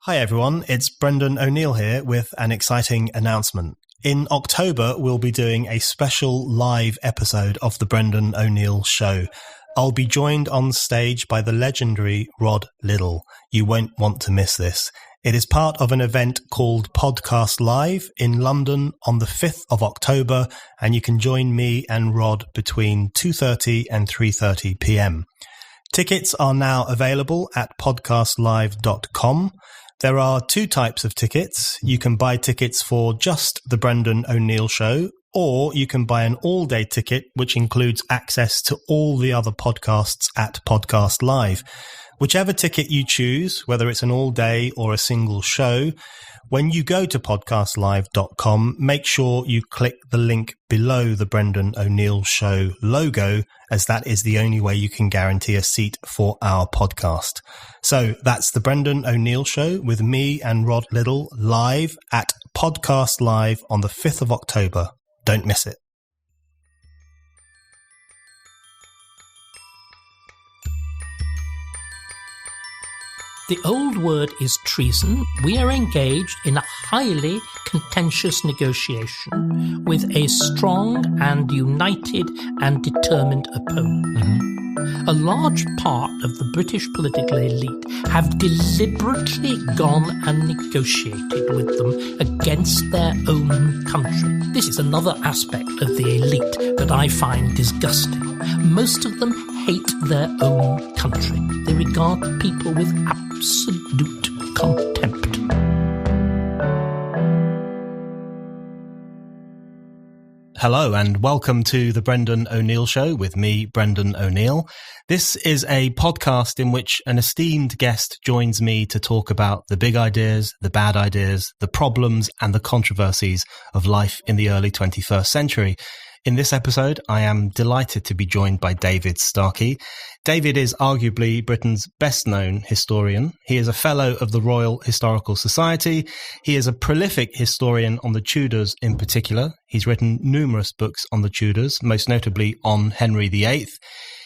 Hi everyone, it's Brendan O'Neill here with an exciting announcement. In October, we'll be doing a special live episode of The Brendan O'Neill Show. I'll be joined on stage by the legendary Rod Liddle. You won't want to miss this. It is part of an event called Podcast Live in London on the 5th of October, and you can join me and Rod between 2:30 and 3:30 p.m. Tickets are now available at podcastlive.com. There are two types of tickets. You can buy tickets for just the Brendan O'Neill Show, or you can buy an all-day ticket, which includes access to all the other podcasts at Podcast Live. Whichever ticket you choose, whether it's an all-day or a single show, when you go to podcastlive.com, make sure you click the link below the Brendan O'Neill Show logo, as that is the only way you can guarantee a seat for our podcast. So that's the Brendan O'Neill Show with me and Rod Liddle live at Podcast Live on the 5th of October. Don't miss it. The old word is treason. We are engaged in a highly contentious negotiation with a strong and united and determined opponent. A large part of the British political elite have deliberately gone and negotiated with them against their own country. This is another aspect of the elite that I find disgusting. Most of them hate their own country. They regard people with absolute contempt. Hello and welcome to the Brendan O'Neill Show with me, Brendan O'Neill. This is a podcast in which an esteemed guest joins me to talk about the big ideas, the bad ideas, the problems and the controversies of life in the early 21st century. In this episode, I am delighted to be joined by David Starkey. David is arguably Britain's best-known historian. He is a fellow of the Royal Historical Society. He is a prolific historian on the Tudors in particular. He's written numerous books on the Tudors, most notably on Henry VIII.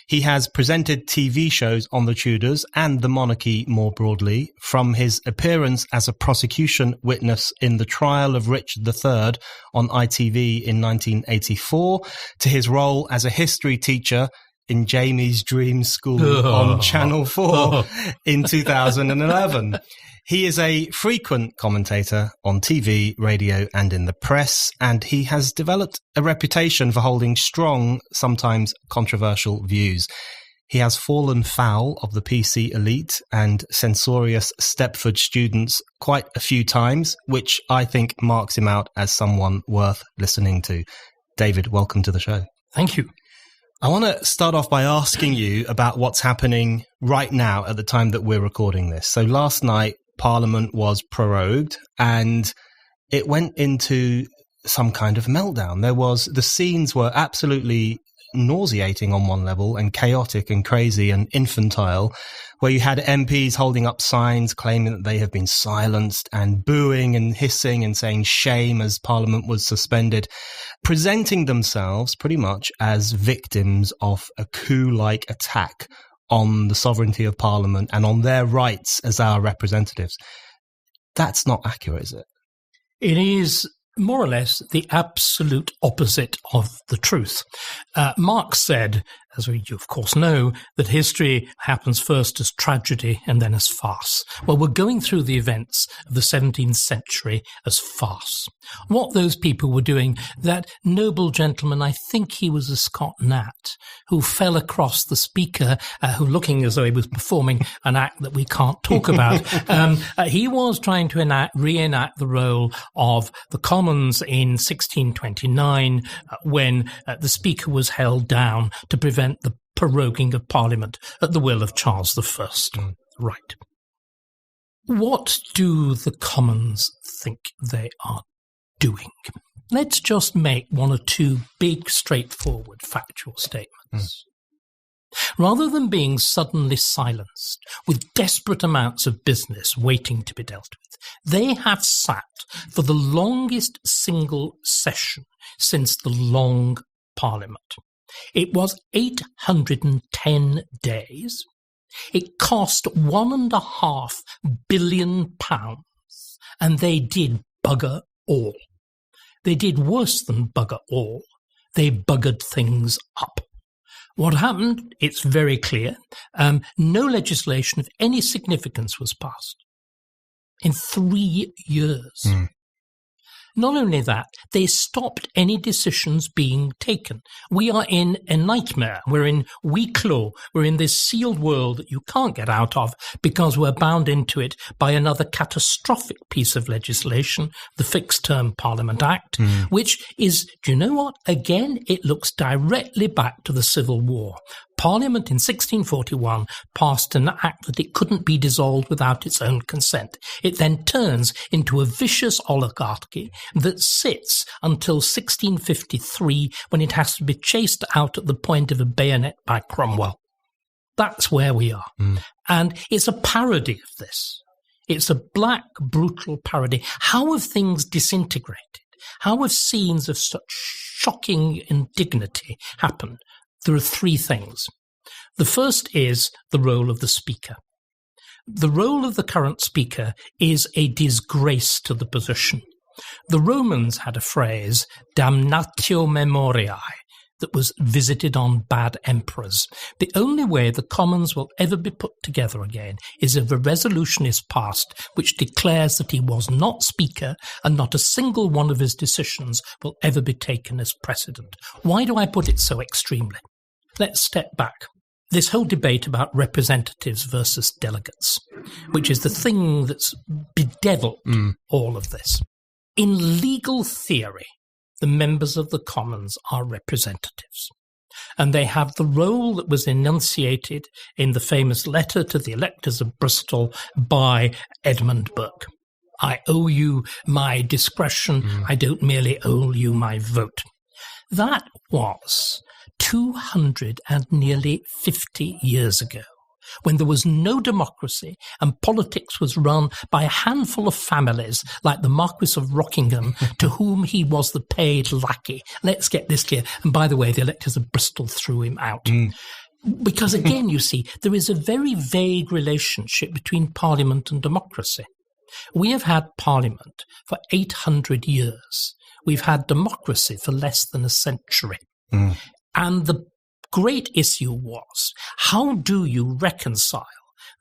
He has presented TV shows on the Tudors and the monarchy more broadly, from his appearance as a prosecution witness in the trial of Richard III on ITV in 1984, to his role as a history teacher in Jamie's Dream School on Channel 4 in 2011. He is a frequent commentator on TV, radio, and in the press, and he has developed a reputation for holding strong, sometimes controversial views. He has fallen foul of the PC elite and censorious Stepford students quite a few times, which I think marks him out as someone worth listening to. David, welcome to the show. Thank you. I want to start off by asking you about what's happening right now at the time that we're recording this. So last night, Parliament was prorogued and it went into some kind of meltdown. The scenes were absolutely nauseating on one level and chaotic and crazy and infantile, where you had MPs holding up signs claiming that they have been silenced and booing and hissing and saying shame as Parliament was suspended, presenting themselves pretty much as victims of a coup-like attack on the sovereignty of Parliament and on their rights as our representatives. That's not accurate, is it? It is more or less the absolute opposite of the truth. Marx said, as you of course know, that history happens first as tragedy and then as farce. Well, we're going through the events of the 17th century as farce. What those people were doing, that noble gentleman, I think he was a Scot Nat, who fell across the speaker, who looking as though he was performing an act that we can't talk about. He was trying to reenact the role of the Commons in 1629, when the speaker was held down to prevent the proroguing of Parliament at the will of Charles I. Right. What do the Commons think they are doing? Let's just make one or two big, straightforward, factual statements. Rather than being suddenly silenced with desperate amounts of business waiting to be dealt with, they have sat for the longest single session since the Long Parliament. It was 810 days. It cost £1.5 billion, and they did bugger all. They did worse than bugger all. They buggered things up. What happened? It's very clear. No legislation of any significance was passed in 3 years. Not only that, they stopped any decisions being taken. We are in a nightmare. We're in huis clos. We're in this sealed world that you can't get out of because we're bound into it by another catastrophic piece of legislation, the Fixed Term Parliament Act, which is, do you know what? Again, it looks directly back to the Civil War. Parliament in 1641 passed an act that it couldn't be dissolved without its own consent. It then turns into a vicious oligarchy that sits until 1653 when it has to be chased out at the point of a bayonet by Cromwell. That's where we are. And it's a parody of this. It's a black, brutal parody. How have things disintegrated? How have scenes of such shocking indignity happened? There are three things. The first is the role of the Speaker. The role of the current Speaker is a disgrace to the position. The Romans had a phrase, damnatio memoriae, that was visited on bad emperors. The only way the Commons will ever be put together again is if a resolution is passed which declares that he was not Speaker and not a single one of his decisions will ever be taken as precedent. Why do I put it so extremely? Let's step back. This whole debate about representatives versus delegates, which is the thing that's bedeviled all of this. In legal theory, the members of the Commons are representatives, and they have the role that was enunciated in the famous letter to the electors of Bristol by Edmund Burke. I owe you my discretion. I don't merely owe you my vote. That was 250 years ago, when there was no democracy and politics was run by a handful of families like the Marquis of Rockingham, to whom he was the paid lackey. Let's get this clear. And by the way, the electors of Bristol threw him out. Because again, you see, there is a very vague relationship between Parliament and democracy. We have had Parliament for 800 years. We've had democracy for less than a century. And the great issue was, how do you reconcile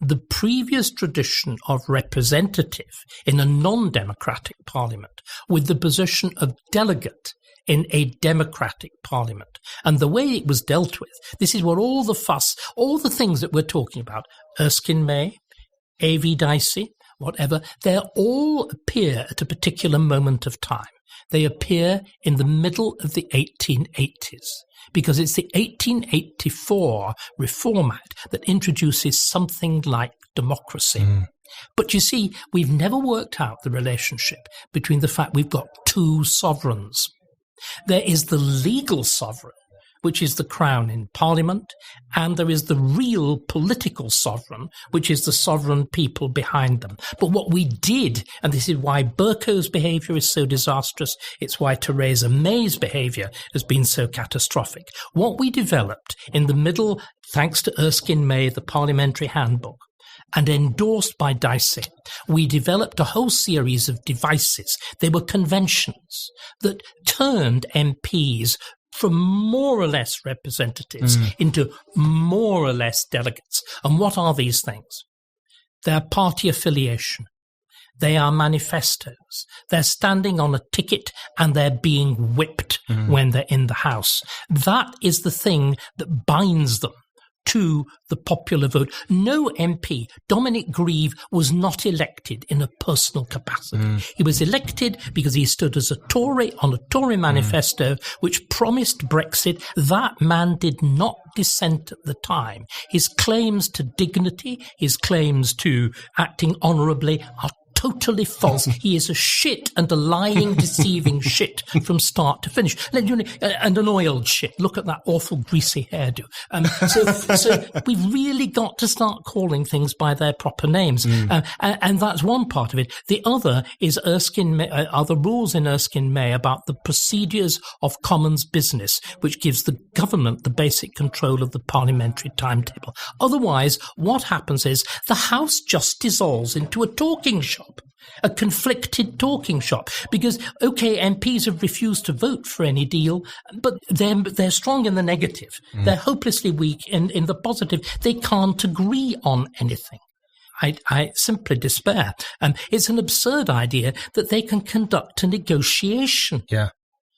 the previous tradition of representative in a non-democratic parliament with the position of delegate in a democratic parliament? And the way it was dealt with, this is what all the fuss, all the things that we're talking about, Erskine May, A.V. Dicey, whatever, they all appear at a particular moment of time. They appear in the middle of the 1880s, because it's the 1884 Reform Act that introduces something like democracy. But you see, we've never worked out the relationship between the fact we've got two sovereigns. There is the legal sovereign, which is the Crown in Parliament, and there is the real political sovereign, which is the sovereign people behind them. But what we did, and this is why Bercow's behaviour is so disastrous, it's why Theresa May's behaviour has been so catastrophic. What we developed in the middle, thanks to Erskine May, the Parliamentary Handbook, and endorsed by Dicey, we developed a whole series of devices. They were conventions that turned MPs from more or less representatives into more or less delegates. And what are these things? They're party affiliation. They are manifestos. They're standing on a ticket and they're being whipped when they're in the House. That is the thing that binds them to the popular vote. No MP, Dominic Grieve, was not elected in a personal capacity. He was elected because he stood as a Tory on a Tory manifesto which promised Brexit. That man did not dissent at the time. His claims to dignity, his claims to acting honourably are totally false. He is a shit and a lying, deceiving shit from start to finish. And an oiled shit. Look at that awful greasy hairdo. So we've really got to start calling things by their proper names. And that's one part of it. The other is are the rules in Erskine May about the procedures of Commons business, which gives the government the basic control of the parliamentary timetable. Otherwise, what happens is the House just dissolves into a talking shop, a conflicted talking shop, because, okay, MPs have refused to vote for any deal, but they're strong in the negative. They're hopelessly weak in the positive. They can't agree on anything. I simply despair. It's an absurd idea that they can conduct a negotiation. Yeah.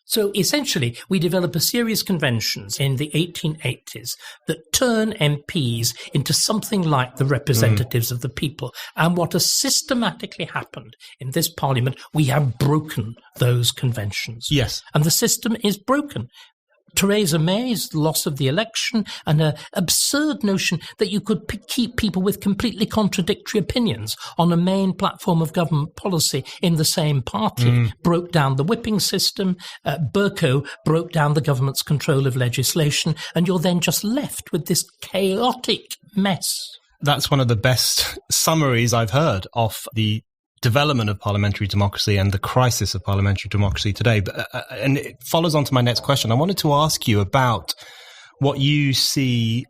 So essentially, we develop a series of conventions in the 1880s that turn MPs into something like the representatives of the people. And what has systematically happened in this parliament, we have broken those conventions. Yes. And the system is broken. Theresa May's loss of the election and an absurd notion that you could keep people with completely contradictory opinions on a main platform of government policy in the same party broke down the whipping system. Bercow broke down the government's control of legislation, and you're then just left with this chaotic mess. That's one of the best summaries I've heard of the development of parliamentary democracy and the crisis of parliamentary democracy today. And it follows on to my next question. I wanted to ask you about what you see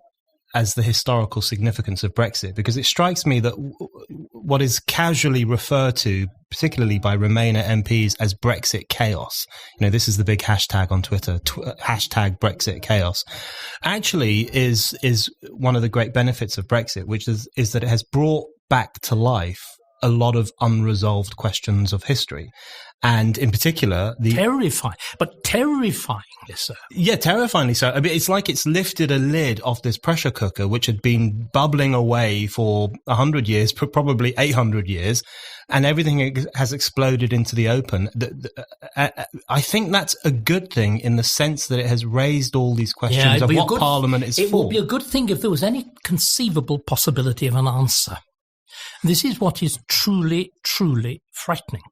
as the historical significance of Brexit, because it strikes me that what is casually referred to, particularly by Remainer MPs, as Brexit chaos, this is the big hashtag on Twitter, hashtag Brexit chaos, actually is one of the great benefits of Brexit, which is that it has brought back to life a lot of unresolved questions of history. And in particular, terrifyingly so. Yeah, terrifyingly so. I mean, it's like it's lifted a lid off this pressure cooker, which had been bubbling away for 100 years, probably 800 years, and everything has exploded into the open. I think that's a good thing in the sense that it has raised all these questions of what Parliament is for. It would be a good thing if there was any conceivable possibility of an answer. This is what is truly, truly frightening.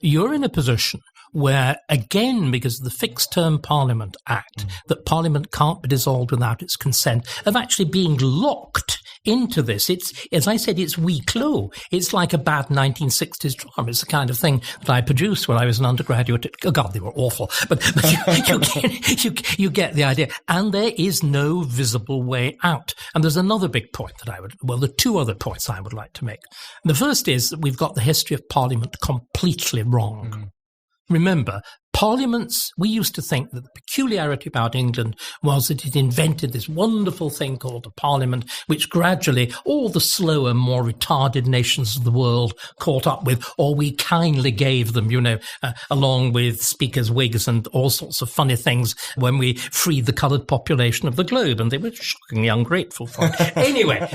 You're in a position where, again, because of the Fixed Term Parliament Act, that Parliament can't be dissolved without its consent, of actually being locked into this. It's, as I said, it's huis clos. It's like a bad 1960s drama. It's the kind of thing that I produced when I was an undergraduate. Oh, God, they were awful. But you get the idea. And there is no visible way out. And there's another big point there are two other points I would like to make. The first is that we've got the history of Parliament completely wrong. Remember, parliaments, we used to think that the peculiarity about England was that it invented this wonderful thing called a parliament, which gradually all the slower, more retarded nations of the world caught up with, or we kindly gave them, along with speakers' wigs and all sorts of funny things when we freed the coloured population of the globe, and they were shockingly ungrateful for it. Anyway,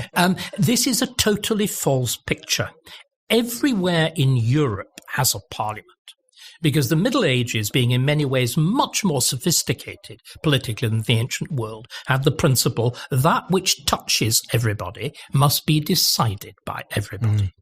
this is a totally false picture. Everywhere in Europe has a parliament. Because the Middle Ages, being in many ways much more sophisticated politically than the ancient world, had the principle that which touches everybody must be decided by everybody.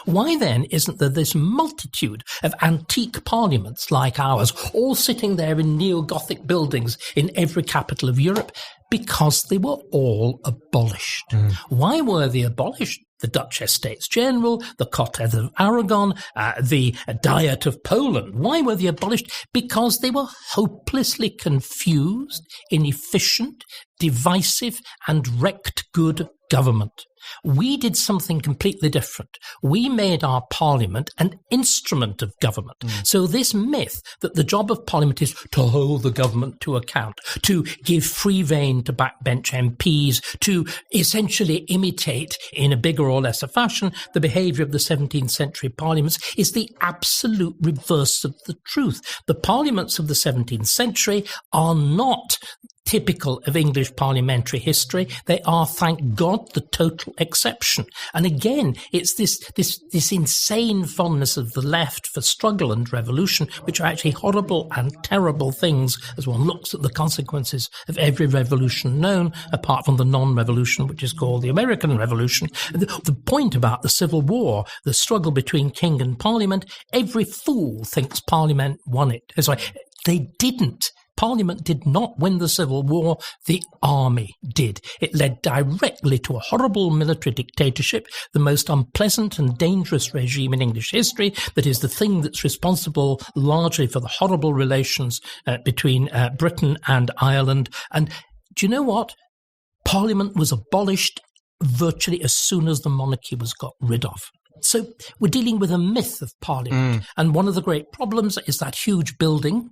Why then isn't there this multitude of antique parliaments like ours, all sitting there in neo-Gothic buildings in every capital of Europe? Because they were all abolished. Why were they abolished? The Dutch Estates General, the Cortes of Aragon, the Diet of Poland. Why were they abolished? Because they were hopelessly confused, inefficient, divisive, and wrecked good government. We did something completely different. We made our parliament an instrument of government. So this myth that the job of parliament is to hold the government to account, to give free rein to backbench MPs, to essentially imitate in a bigger or lesser fashion the behaviour of the 17th century parliaments is the absolute reverse of the truth. The parliaments of the 17th century are not typical of English parliamentary history. They are, thank God, the total exception. And again, it's this insane fondness of the left for struggle and revolution, which are actually horrible and terrible things as one looks at the consequences of every revolution known, apart from the non-revolution, which is called the American Revolution. The point about the Civil War, the struggle between king and parliament, every fool thinks Parliament won it. Sorry, they didn't. Parliament did not win the Civil War, the army did. It led directly to a horrible military dictatorship, the most unpleasant and dangerous regime in English history, that is the thing that's responsible largely for the horrible relations between Britain and Ireland. And do you know what? Parliament was abolished virtually as soon as the monarchy was got rid of. So we're dealing with a myth of Parliament. And one of the great problems is that huge building,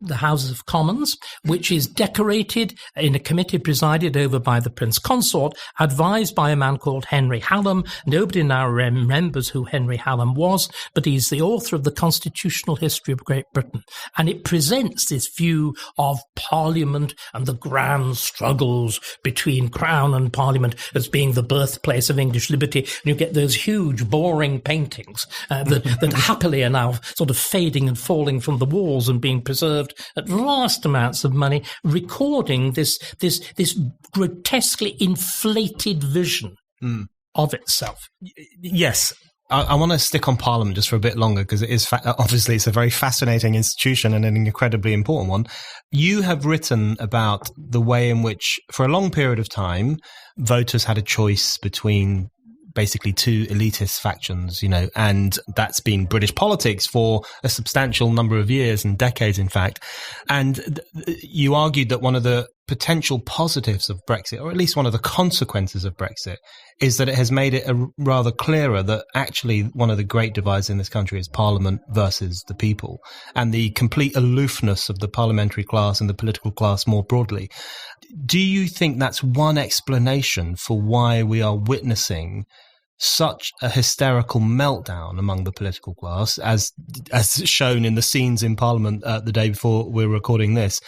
the Houses of Commons, which is decorated in a committee presided over by the Prince Consort, advised by a man called Henry Hallam. Nobody now remembers who Henry Hallam was, but he's the author of the Constitutional History of Great Britain. And it presents this view of Parliament and the grand struggles between Crown and Parliament as being the birthplace of English liberty. And you get those huge, boring paintings that happily are now sort of fading and falling from the walls and being preserved at vast amounts of money, recording this grotesquely inflated vision of itself. Yes. I want to stick on Parliament just for a bit longer because it is obviously it's a very fascinating institution and an incredibly important one. You have written about the way in which, for a long period of time, voters had a choice between basically two elitist factions, and that's been British politics for a substantial number of years and decades, in fact. And you argued that one of the potential positives of Brexit, or at least one of the consequences of Brexit, is that it has made it rather clearer that actually one of the great divides in this country is Parliament versus the people, and the complete aloofness of the parliamentary class and the political class more broadly. Do you think that's one explanation for why we are witnessing such a hysterical meltdown among the political class, as shown in the scenes in Parliament the day before we're recording this?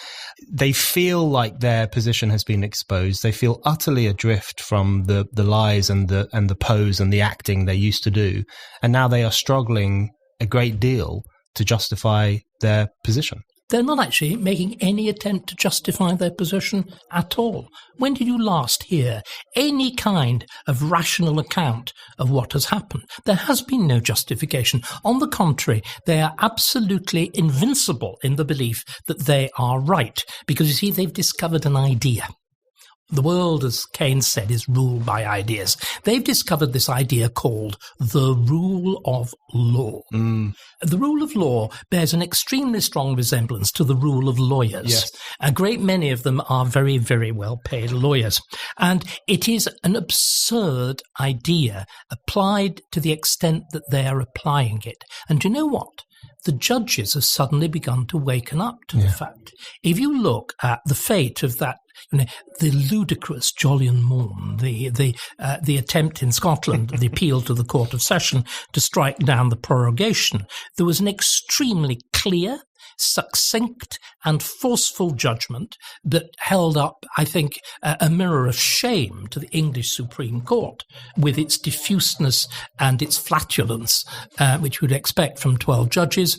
They feel like their position has been exposed. They feel utterly adrift from the lies and the pose and the acting they used to do, and now they are struggling a great deal to justify their position. They're not actually making any attempt to justify their position at all. When did you last hear any kind of rational account of what has happened? There has been no justification. On the contrary, they are absolutely invincible in the belief that they are right, because, you see, they've discovered an idea. The world, as Keynes said, is ruled by ideas. They've discovered this idea called the rule of law. The rule of law bears an extremely strong resemblance to the rule of lawyers. Yes. A great many of them are very, very well-paid lawyers. And it is an absurd idea applied to the extent that they are applying it. And do you know what? The judges have suddenly begun to waken up to the fact. If you look at the fate of that, the ludicrous Jolyon Maugham, the attempt in Scotland, the appeal to the Court of Session to strike down the prorogation, there was an extremely clear, succinct and forceful judgment that held up, I think, a mirror of shame to the English Supreme Court with its diffuseness and its flatulence, which we'd expect from 12 judges,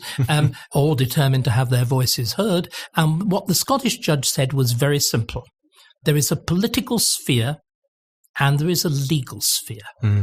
all determined to have their voices heard. And what the Scottish judge said was very simple. There is a political sphere and there is a legal sphere.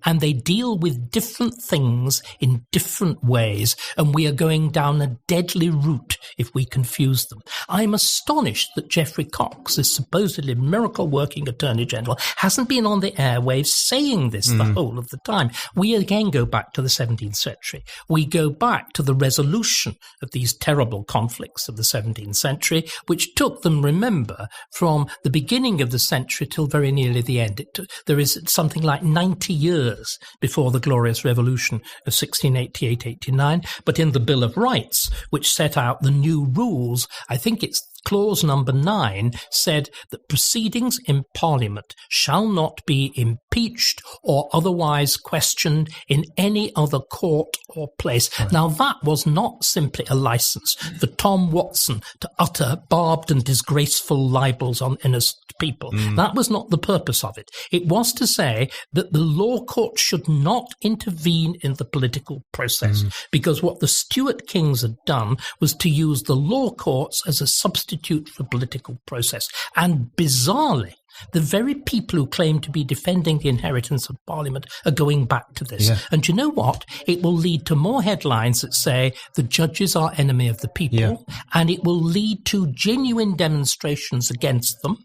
And they deal with different things in different ways, and we are going down a deadly route if we confuse them. I'm astonished that Geoffrey Cox, this supposedly miracle-working Attorney General, hasn't been on the airwaves saying this the whole of the time. We again go back to the 17th century. We go back to the resolution of these terrible conflicts of the 17th century, which took them, remember, from the beginning of the century till very nearly the end. There is something like 90 years before the Glorious Revolution of 1688-89, but in the Bill of Rights, which set out the new rules, I think it's clause number 9 said that proceedings in Parliament shall not be impeached or otherwise questioned in any other court or place. Right. Now, that was not simply a license for Tom Watson to utter barbed and disgraceful libels on innocent people. That was not the purpose of it. It was to say that the law court should not intervene in the political process, because what the Stuart kings had done was to use the law courts as a substitute for political process. And bizarrely, the very people who claim to be defending the inheritance of Parliament are going back to this. Yeah. And you know what? It will lead to more headlines that say the judges are enemy of the people, and it will lead to genuine demonstrations against them.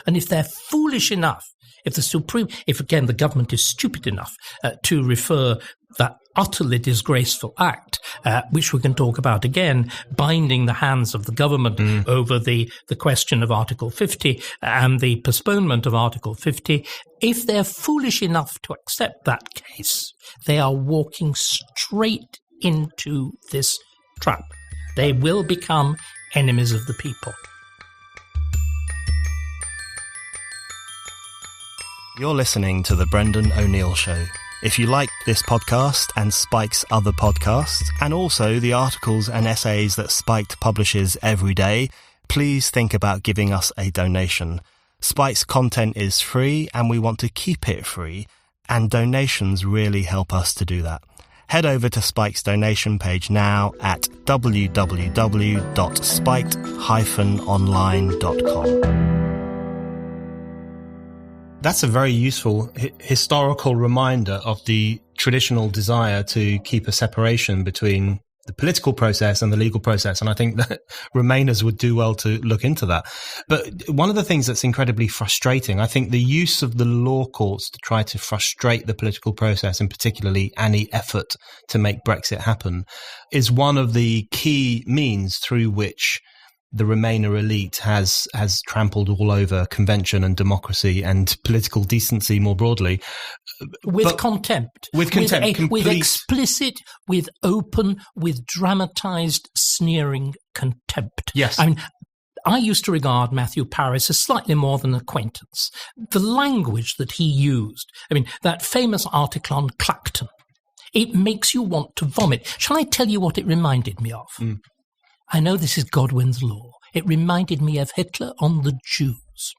And if they're foolish enough, if again the government is stupid enough to refer that utterly disgraceful act, which we can talk about again, binding the hands of the government over the question of Article 50 and the postponement of Article 50, if they're foolish enough to accept that case, they are walking straight into this trap. They will become enemies of the people. You're listening to The Brendan O'Neill Show. If you like this podcast and Spike's other podcasts, and also the articles and essays that Spiked publishes every day, please think about giving us a donation. Spike's content is free and we want to keep it free, and donations really help us to do that. Head over to Spike's donation page now at www.spiked-online.com. That's a very useful historical reminder of the traditional desire to keep a separation between the political process and the legal process. And I think that Remainers would do well to look into that. But one of the things that's incredibly frustrating, I think the use of the law courts to try to frustrate the political process, and particularly any effort to make Brexit happen, is one of the key means through which the Remainer elite has trampled all over convention and democracy and political decency more broadly. With contempt. With explicit, with open, with dramatised, sneering contempt. Yes. I mean, I used to regard Matthew Parris as slightly more than an acquaintance. The language that he used, I mean, that famous article on Clacton, it makes you want to vomit. Shall I tell you what it reminded me of? I know this is Godwin's law. It reminded me of Hitler on the Jews.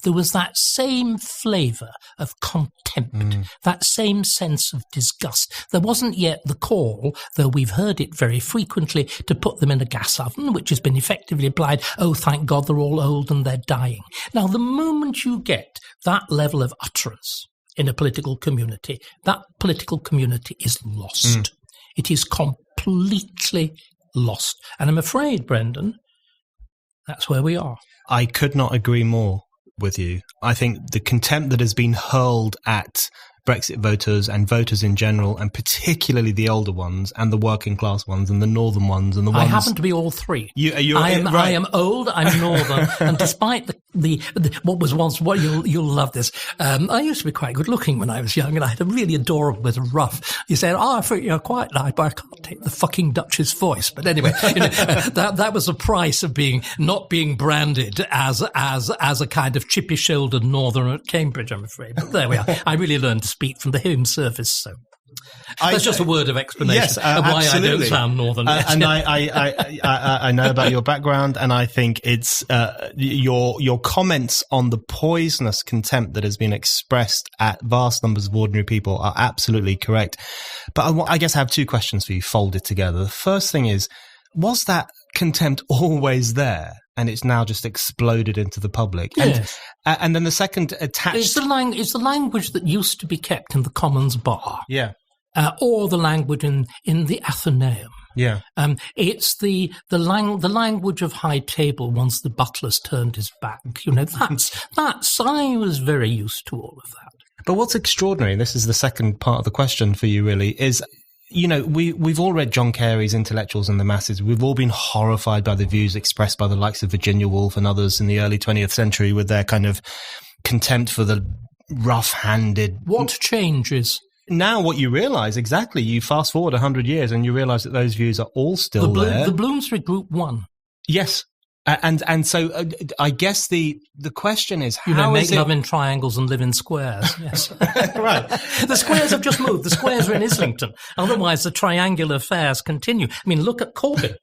There was that same flavour of contempt, that same sense of disgust. There wasn't yet the call, though we've heard it very frequently, to put them in a gas oven, which has been effectively applied, oh, thank God they're all old and they're dying. Now, the moment you get that level of utterance in a political community, that political community is lost. It is completely lost. And I'm afraid, Brendan, that's where we are. I could not agree more with you. I think the contempt that has been hurled at Brexit voters and voters in general, and particularly the older ones and the working class ones and the northern ones and the ones... I happen to be all three. I am old, I'm northern, and despite the what was once, you'll love this. I used to be quite good looking when I was young, and I had a really adorable bit of ruff. You said, I think you're quite nice, but I can't take the fucking Duchess voice. But anyway, that was the price of not being branded as a kind of chippy-shouldered northerner at Cambridge, I'm afraid. But there we are. I really learned to speak from the home service, so that's just a word of explanation of why absolutely. I don't sound northern. And I know about your background, and I think it's your comments on the poisonous contempt that has been expressed at vast numbers of ordinary people are absolutely correct. But I guess I have two questions for you folded together. The first thing is, was that contempt always there, and it's now just exploded into the public? Yes. And then the second attached... It's the language that used to be kept in the Commons Bar. Yeah. Or the language in the Athenaeum. Yeah. It's the language of high table once the butler's turned his back. You know, that's I was very used to all of that. But what's extraordinary, and this is the second part of the question for you really, is... You know, we've all read John Carey's Intellectuals and the Masses. We've all been horrified by the views expressed by the likes of Virginia Woolf and others in the early 20th century with their kind of contempt for the rough-handed... What changes? Now what you realise, exactly, you fast forward 100 years and you realise that those views are all still there. The Bloomsbury Group won. Yes. And so I guess the question is, how make love in triangles and live in squares. Yes, right. The squares have just moved. The squares are in Islington. Otherwise, the triangular affairs continue. I mean, look at Corbyn.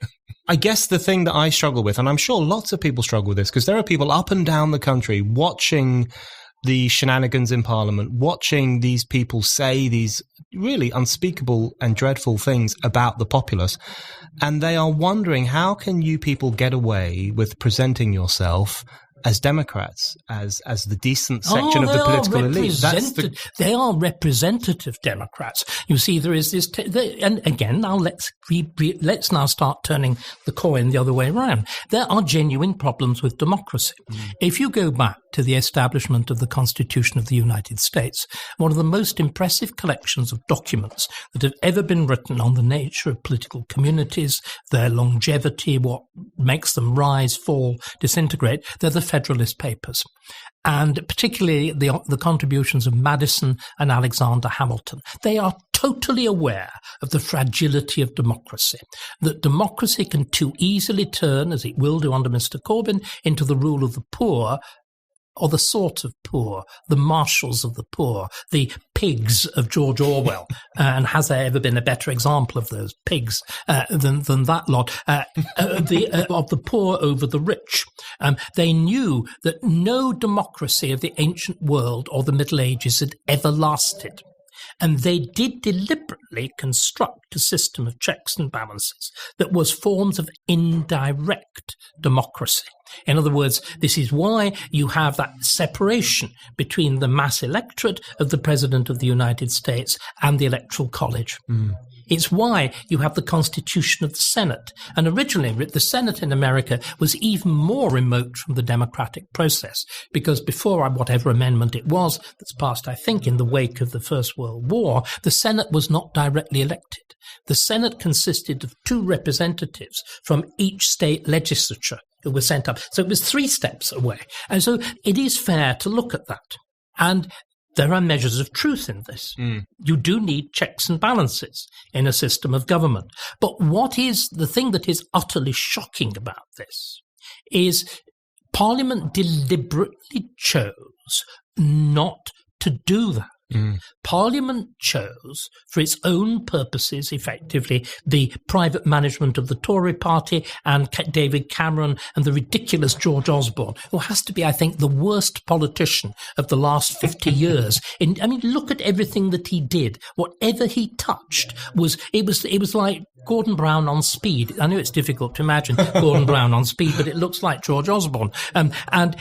I guess the thing that I struggle with, and I'm sure lots of people struggle with this, because there are people up and down the country watching the shenanigans in Parliament, watching these people say these really unspeakable and dreadful things about the populace, and they are wondering, how can you people get away with presenting yourself as Democrats, as the decent section of the political elite? They are representative Democrats. You see, there is this, and again, now let's now start turning the coin the other way around. There are genuine problems with democracy. If you go back to the establishment of the Constitution of the United States, one of the most impressive collections of documents that have ever been written on the nature of political communities, their longevity, what makes them rise, fall, disintegrate, they're the Federalist Papers, and particularly the contributions of Madison and Alexander Hamilton. They are totally aware of the fragility of democracy, that democracy can too easily turn, as it will do under Mr. Corbyn, into the rule of the poor, or the sort of poor, the marshals of the poor, the pigs of George Orwell. And has there ever been a better example of those pigs than that lot? Of the poor over the rich. They knew that no democracy of the ancient world or the Middle Ages had ever lasted. And they did deliberately construct a system of checks and balances that was forms of indirect democracy. In other words, this is why you have that separation between the mass electorate of the President of the United States and the Electoral College. It's why you have the Constitution of the Senate. And originally, the Senate in America was even more remote from the democratic process, because before whatever amendment it was that's passed, I think, in the wake of the First World War, the Senate was not directly elected. The Senate consisted of 2 representatives from each state legislature who were sent up. So it was 3 steps away. And so it is fair to look at that. And there are measures of truth in this. You do need checks and balances in a system of government. But what is the thing that is utterly shocking about this is Parliament deliberately chose not to do that. Parliament chose, for its own purposes, effectively, the private management of the Tory party and David Cameron and the ridiculous George Osborne, who has to be, I think, the worst politician of the last 50 years. Look at everything that he did. Whatever he touched was like Gordon Brown on speed. I know it's difficult to imagine Gordon Brown on speed, but it looks like George Osborne. And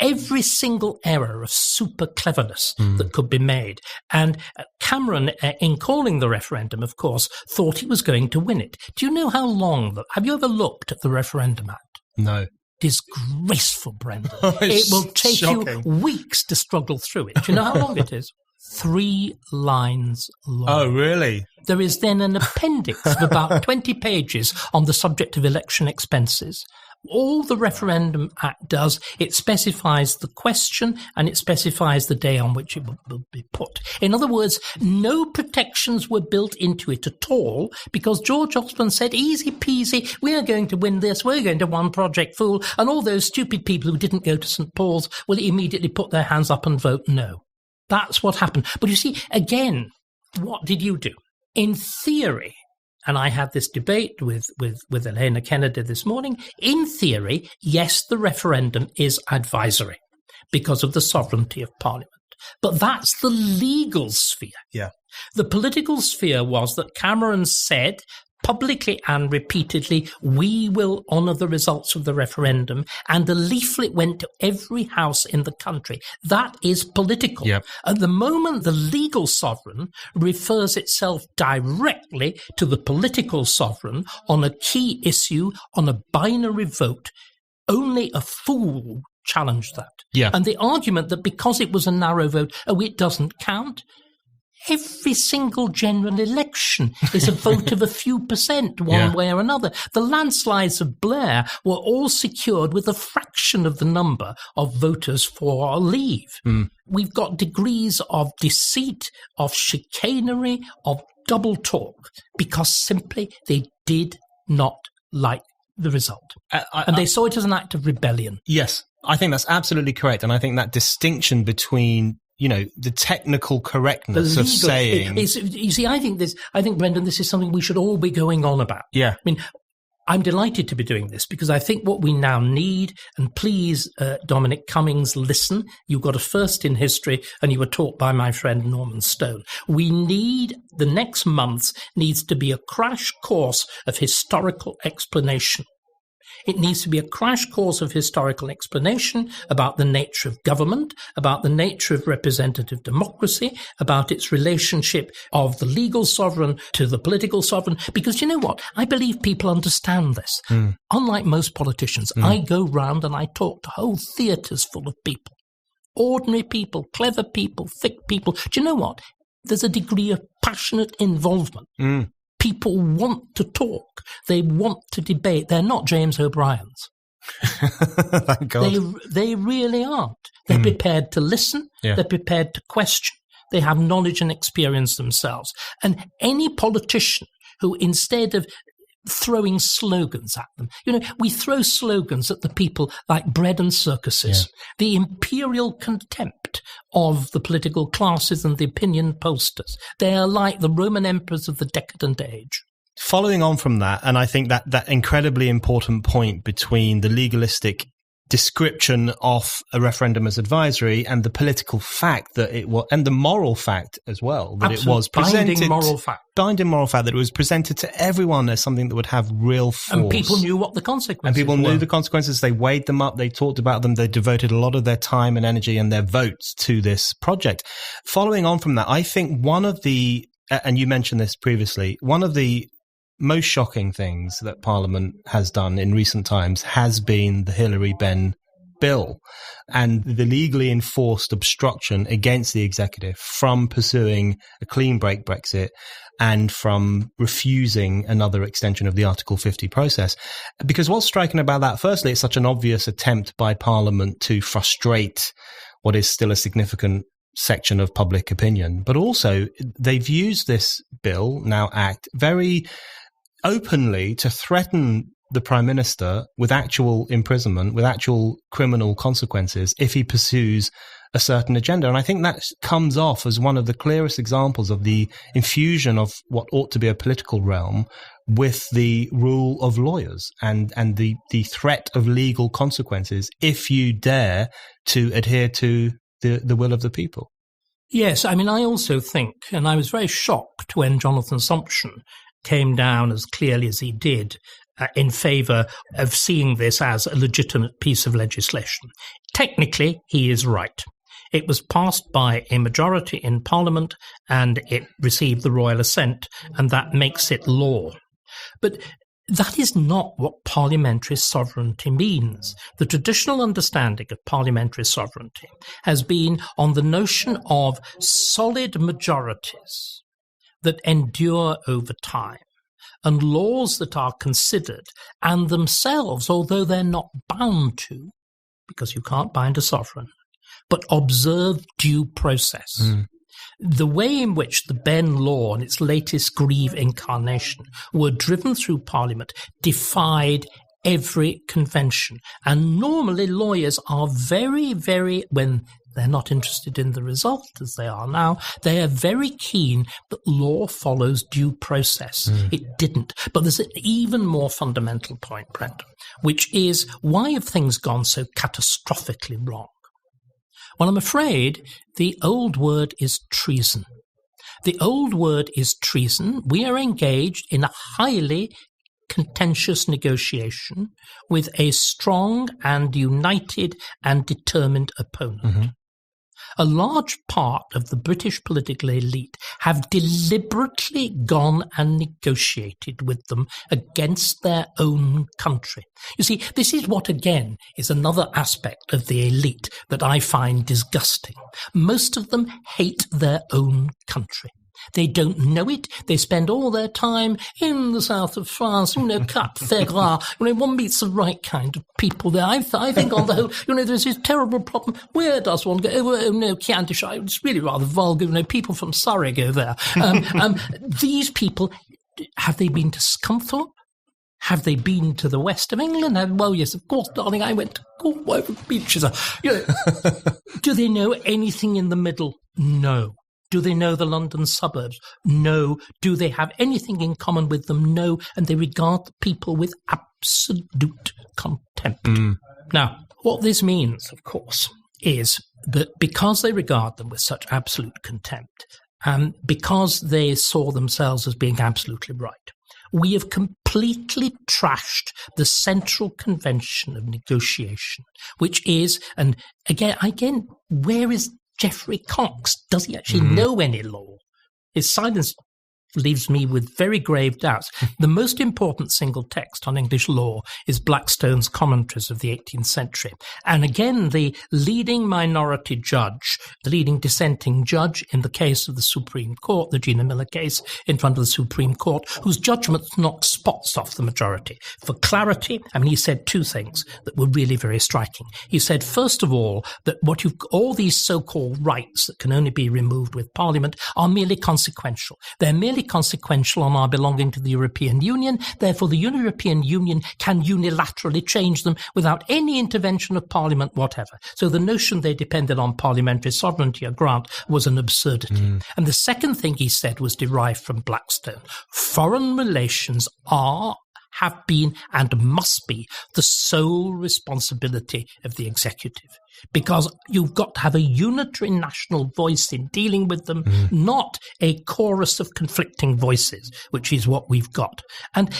every single error of super cleverness that could be made. And Cameron, in calling the referendum, of course, thought he was going to win it. Do you know how long? Have you ever looked at the Referendum Act? No. Disgraceful, Brendan. It will take you weeks to struggle through it. Do you know how long it is? 3 lines long. Oh, really? There is then an appendix of about 20 pages on the subject of election expenses. All the Referendum Act does, it specifies the question and it specifies the day on which it will be put. In other words, no protections were built into it at all, because George Osborne said, easy peasy, we are going to win this, we're going to one Project Fool, and all those stupid people who didn't go to St. Paul's will immediately put their hands up and vote no. That's what happened. But you see, again, what did you do? In theory, and I had this debate with Elena Kennedy this morning, in theory, yes, the referendum is advisory because of the sovereignty of Parliament. But that's the legal sphere. Yeah. The political sphere was that Cameron said publicly and repeatedly, we will honour the results of the referendum, and a leaflet went to every house in the country. That is political. Yep. At the moment, the legal sovereign refers itself directly to the political sovereign on a key issue, on a binary vote. Only a fool challenged that. Yeah. And the argument that because it was a narrow vote, it doesn't count. Every single general election is a vote of a few percent one way or another. The landslides of Blair were all secured with a fraction of the number of voters for leave. We've got degrees of deceit, of chicanery, of double talk, because simply they did not like the result. And they saw it as an act of rebellion. Yes, I think that's absolutely correct. And I think that distinction between, the technical correctness of saying... You see, I think, Brendan, this is something we should all be going on about. Yeah. I mean, I'm delighted to be doing this because I think what we now need, and please, Dominic Cummings, listen, you got a first in history and you were taught by my friend Norman Stone. The next month needs to be a crash course of historical explanation. It needs to be a crash course of historical explanation about the nature of government, about the nature of representative democracy, about its relationship of the legal sovereign to the political sovereign. Because you know what? I believe people understand this. Unlike most politicians, I go round and I talk to whole theatres full of people. Ordinary people, clever people, thick people. Do you know what? There's a degree of passionate involvement. People want to talk. They want to debate. They're not James O'Brien's. Thank God. They really aren't. They're prepared to listen. Yeah. They're prepared to question. They have knowledge and experience themselves. And any politician who, instead of throwing slogans at them, we throw slogans at the people like bread and circuses, the imperial contempt of the political classes and the opinion posters. They are like the Roman emperors of the decadent age. Following on from that, and I think that incredibly important point between the legalistic description of a referendum as advisory and the political fact that it was, and the moral fact as well, that it was presented. Binding moral fact that it was presented to everyone as something that would have real force. And people knew what the consequences were. Knew the consequences. They weighed them up. They talked about them. They devoted a lot of their time and energy and their votes to this project. Following on from that, I think one of the, and you mentioned this previously, one of the most shocking things that Parliament has done in recent times has been the Hillary-Benn bill and the legally enforced obstruction against the executive from pursuing a clean break Brexit and from refusing another extension of the Article 50 process. Because what's striking about that, firstly, it's such an obvious attempt by Parliament to frustrate what is still a significant section of public opinion. But also, they've used this bill, now Act, very openly to threaten the Prime Minister with actual imprisonment, with actual criminal consequences if he pursues a certain agenda. And I think that comes off as one of the clearest examples of the infusion of what ought to be a political realm with the rule of lawyers and the threat of legal consequences if you dare to adhere to the will of the people. Yes, I mean, I also think, and I was very shocked when Jonathan Sumption came down as clearly as he did in favour of seeing this as a legitimate piece of legislation. Technically, he is right. It was passed by a majority in Parliament and it received the royal assent, and that makes it law. But that is not what parliamentary sovereignty means. The traditional understanding of parliamentary sovereignty has been on the notion of solid majorities that endure over time, and laws that are considered and themselves, although they're not bound to, because you can't bind a sovereign, but observe due process. The way in which the Benn Law and its latest Grieve incarnation were driven through Parliament defied every convention. And normally lawyers are very, very, when they're not interested in the result as they are now, they are very keen that law follows due process. It didn't. But there's an even more fundamental point, Brendan, which is, why have things gone so catastrophically wrong? Well, I'm afraid the old word is treason. The old word is treason. We are engaged in a highly contentious negotiation with a strong and united and determined opponent. A large part of the British political elite have deliberately gone and negotiated with them against their own country. You see, this is what, again, is another aspect of the elite that I find disgusting. Most of them hate their own country. They don't know it. They spend all their time in the south of France, Cap Ferrat. One meets the right kind of people there. I think on the whole, there's this terrible problem. Where does one go? Chianti-Shire. It's really rather vulgar. People from Surrey go there. These people, have they been to Scunthorpe? Have they been to the west of England? Well, yes, of course, darling, I went to Cornwall beaches. Do they know anything in the middle? No. Do they know the London suburbs? No. Do they have anything in common with them? No. And they regard the people with absolute contempt. Now, what this means, of course, is that because they regard them with such absolute contempt, and because they saw themselves as being absolutely right, we have completely trashed the central convention of negotiation, which is, and again, where is Geoffrey Cox? Does he actually know any law? His silence leaves me with very grave doubts. The most important single text on English law is Blackstone's Commentaries of the 18th century. And again, the leading minority judge, the leading dissenting judge in the case of the Supreme Court, the Gina Miller case in front of the Supreme Court, whose judgments knocked spots off the majority. For clarity, he said two things that were really very striking. He said, first of all, that all these so-called rights that can only be removed with Parliament are merely consequential. They're merely consequential on our belonging to the European Union. Therefore, the European Union can unilaterally change them without any intervention of Parliament whatever. So the notion they depended on parliamentary sovereignty or grant was an absurdity. And the second thing he said was derived from Blackstone. Foreign relations have been and must be the sole responsibility of the executive, because you've got to have a unitary national voice in dealing with them, not a chorus of conflicting voices, which is what we've got. And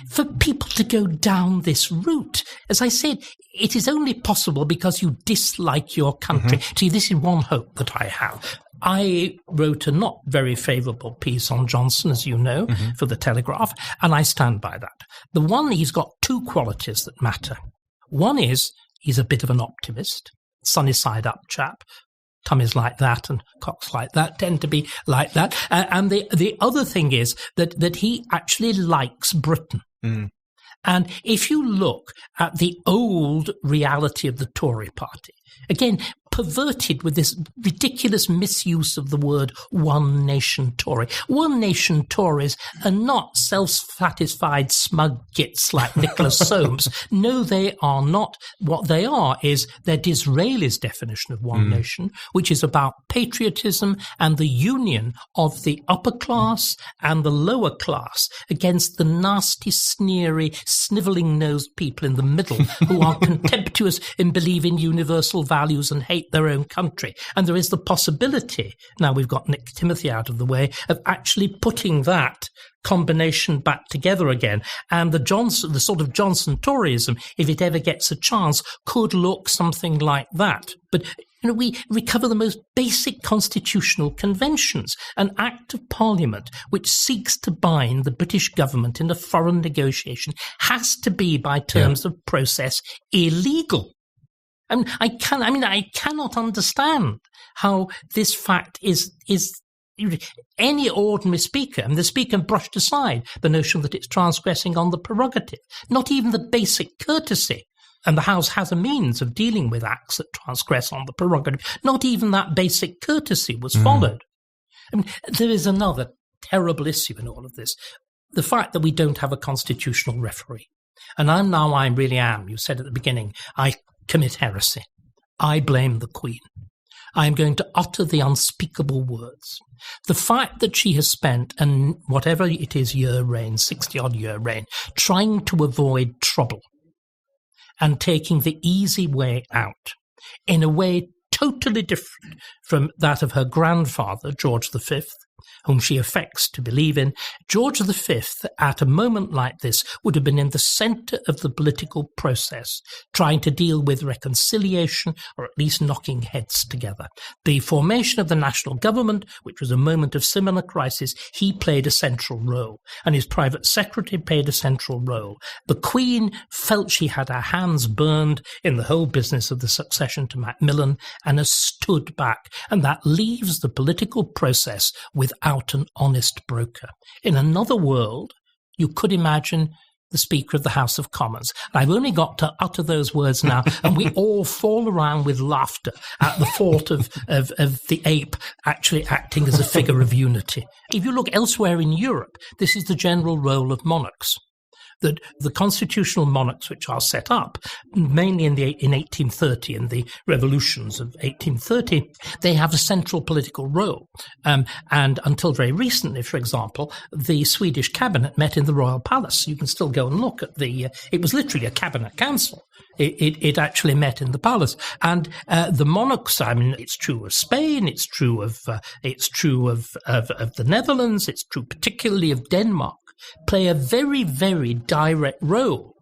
for people to go down this route, as I said, it is only possible because you dislike your country. See, this is one hope that I have. I wrote a not very favourable piece on Johnson, as you know, for the Telegraph, and I stand by that. The one, he's got two qualities that matter. One is he's a bit of an optimist, sunny side up chap. Tummies like that and cocks like that tend to be like that. And the other thing is that he actually likes Britain. And if you look at the old reality of the Tory party, again, perverted with this ridiculous misuse of the word one nation Tory. One nation Tories are not self-satisfied smug gits like Nicholas Soames. No, they are not. What they are is they're Disraeli's definition of one nation, which is about patriotism and the union of the upper class and the lower class against the nasty, sneery, snivelling-nosed people in the middle who are contemptuous and believe in universal values and hate their own country. And there is the possibility, now we've got Nick Timothy out of the way, of actually putting that combination back together again. And the sort of Johnson Toryism, if it ever gets a chance, could look something like that. But we recover the most basic constitutional conventions. An Act of Parliament which seeks to bind the British government in a foreign negotiation has to be, by terms of process, illegal. I cannot understand how this fact is any ordinary speaker. The speaker brushed aside the notion that it's transgressing on the prerogative, not even the basic courtesy. And the House has a means of dealing with acts that transgress on the prerogative. Not even that basic courtesy was followed. There is another terrible issue in all of this. The fact that we don't have a constitutional referee. And I really am, you said at the beginning, I commit heresy. I blame the Queen. I am going to utter the unspeakable words. The fact that she has spent, and whatever it is, 60-odd year reign, trying to avoid trouble and taking the easy way out in a way totally different from that of her grandfather, George V, whom she affects to believe in. George V, at a moment like this, would have been in the centre of the political process, trying to deal with reconciliation, or at least knocking heads together. The formation of the national government, which was a moment of similar crisis, he played a central role, and his private secretary played a central role. The Queen felt she had her hands burned in the whole business of the succession to Macmillan, and has stood back, and that leaves the political process without an honest broker. In another world, you could imagine the Speaker of the House of Commons. I've only got to utter those words now, and we all fall around with laughter at the thought of the ape actually acting as a figure of unity. If you look elsewhere in Europe, this is the general role of monarchs. that the constitutional monarchs which are set up, mainly in 1830, in the revolutions of 1830, they have a central political role. And until very recently, for example, the Swedish cabinet met in the royal palace. You can still go and look at it was literally a cabinet council. It actually met in the palace, and the monarchs. I mean, it's true of Spain. It's true of the Netherlands. It's true particularly of Denmark. Play a very, very direct role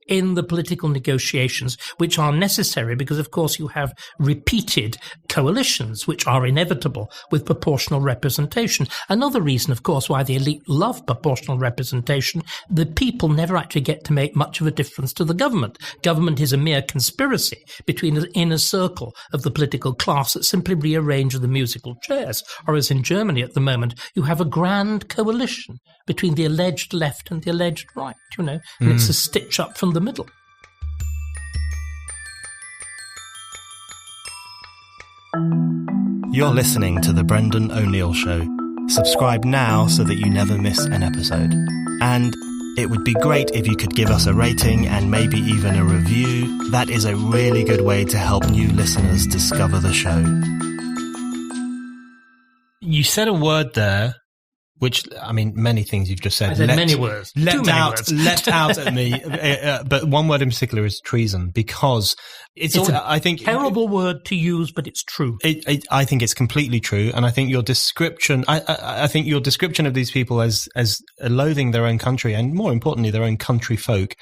in the political negotiations, which are necessary because, of course, you have repeated coalitions which are inevitable with proportional representation. Another reason, of course, why the elite love proportional representation, the people never actually get to make much of a difference to the government. Government is a mere conspiracy between an inner circle of the political class that simply rearrange the musical chairs. Or as in Germany at the moment, you have a grand coalition between the alleged left and the alleged right, and it's a stitch up from the middle. You're listening to The Brendan O'Neill Show. Subscribe now so that you never miss an episode. And it would be great if you could give us a rating and maybe even a review. That is a really good way to help new listeners discover the show. You said a word there, which, I mean, many things you've just said. I said many words. Leapt out at me. But one word in particular is treason, because I think, terrible word to use, but it's true. I think it's completely true. And I think your description, I think your description of these people as loathing their own country and, more importantly, their own country folk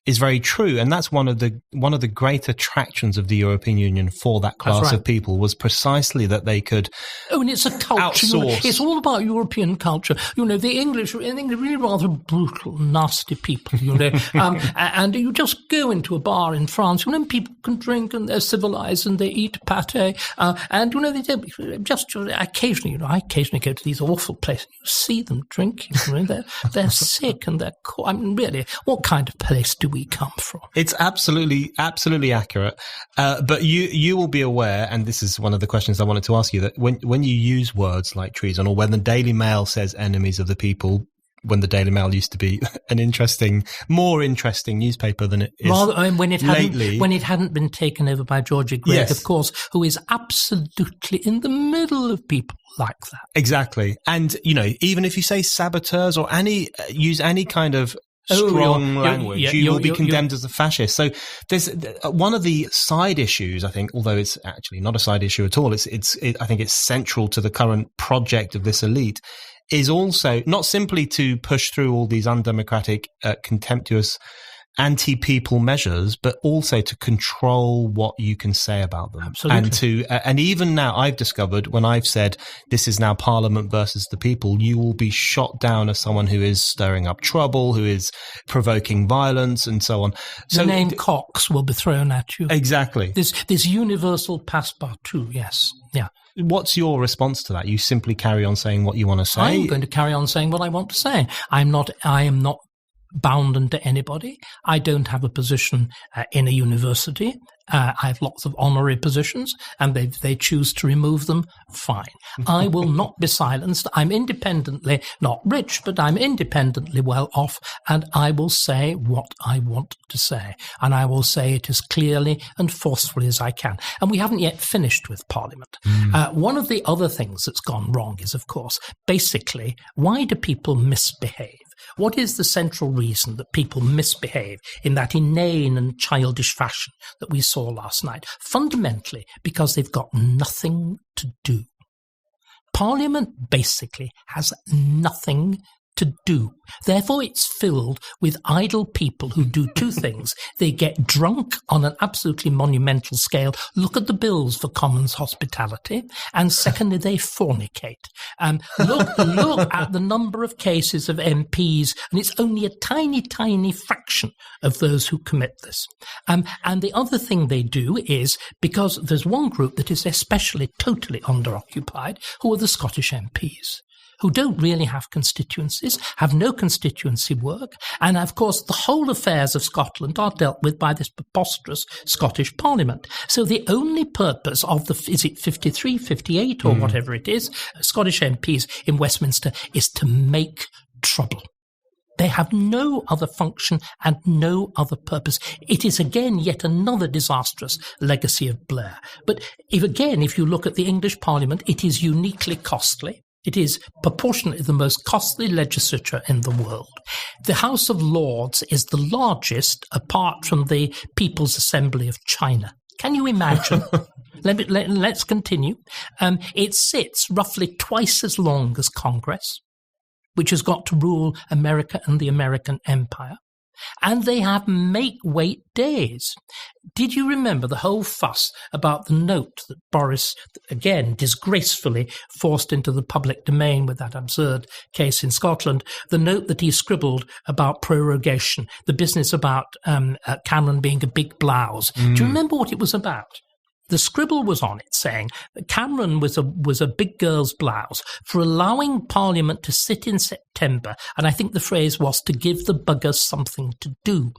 is very true. And that's one of the great attractions of the European Union for that class of people, was precisely that they could and it's a culture. Outsource. It's all about European culture. The English are really rather brutal, nasty people, and you just go into a bar in France, people can drink and they're civilized and they eat pâté, and they just occasionally, I occasionally go to these awful places. You see them drinking, they're sick and they're I mean, really, what kind of place do we come from? It's absolutely accurate. But you will be aware, and this is one of the questions I wanted to ask you, that when you use words like treason, or when the Daily Mail says enemies of the people, when the Daily Mail used to be more interesting newspaper than it is when it lately. When it hadn't been taken over by Georgia Gregg, yes, of course, who is absolutely in the middle of people like that. Exactly. And, even if you say saboteurs or use any kind of strong language, you will be condemned as a fascist. So there's one of the side issues, I think, although it's actually not a side issue at all, I think it's central to the current project of this elite, is also not simply to push through all these undemocratic, contemptuous, anti-people measures, but also to control what you can say about them. Absolutely. And even now, I've discovered, when I've said this is now Parliament versus the people, you will be shot down as someone who is stirring up trouble, who is provoking violence, and so on. The name Cox will be thrown at you. Exactly. This universal passe-partout, yes. Yeah. What's your response to that? You simply carry on saying what you want to say? I'm going to carry on saying what I want to say. I am not bounden to anybody. I don't have a position in a university. I have lots of honorary positions, and they choose to remove them, fine. I will not be silenced. I'm independently, not rich, but I'm independently well off, and I will say what I want to say, and I will say it as clearly and forcefully as I can. And we haven't yet finished with Parliament. One of the other things that's gone wrong is, of course, basically, why do people misbehave? What is the central reason that people misbehave in that inane and childish fashion that we saw last night? Fundamentally, because they've got nothing to do. Parliament basically has nothing to do. Therefore, it's filled with idle people who do two things. They get drunk on an absolutely monumental scale, look at the bills for Commons hospitality, and secondly, they fornicate. Look at the number of cases of MPs, and it's only a tiny, tiny fraction of those who commit this. And the other thing they do is, because there's one group that is especially totally underoccupied, who are the Scottish MPs, who don't really have constituencies, have no constituency work, and of course the whole affairs of Scotland are dealt with by this preposterous Scottish Parliament. So the only purpose of is it 53, 58 or whatever it is, Scottish MPs in Westminster, is to make trouble. They have no other function and no other purpose. It is again yet another disastrous legacy of Blair. But if you look at the English Parliament, it is uniquely costly. It is proportionately the most costly legislature in the world. The House of Lords is the largest apart from the People's Assembly of China. Can you imagine? Let's continue. It sits roughly twice as long as Congress, which has got to rule America and the American empire. And they have make-weight days. Did you remember the whole fuss about the note that Boris, again, disgracefully forced into the public domain with that absurd case in Scotland, the note that he scribbled about prorogation, the business about Cameron being a big blouse? Do you remember what it was about? The scribble was on it saying that Cameron was a big girl's blouse for allowing Parliament to sit in September, and I think the phrase was to give the buggers something to do.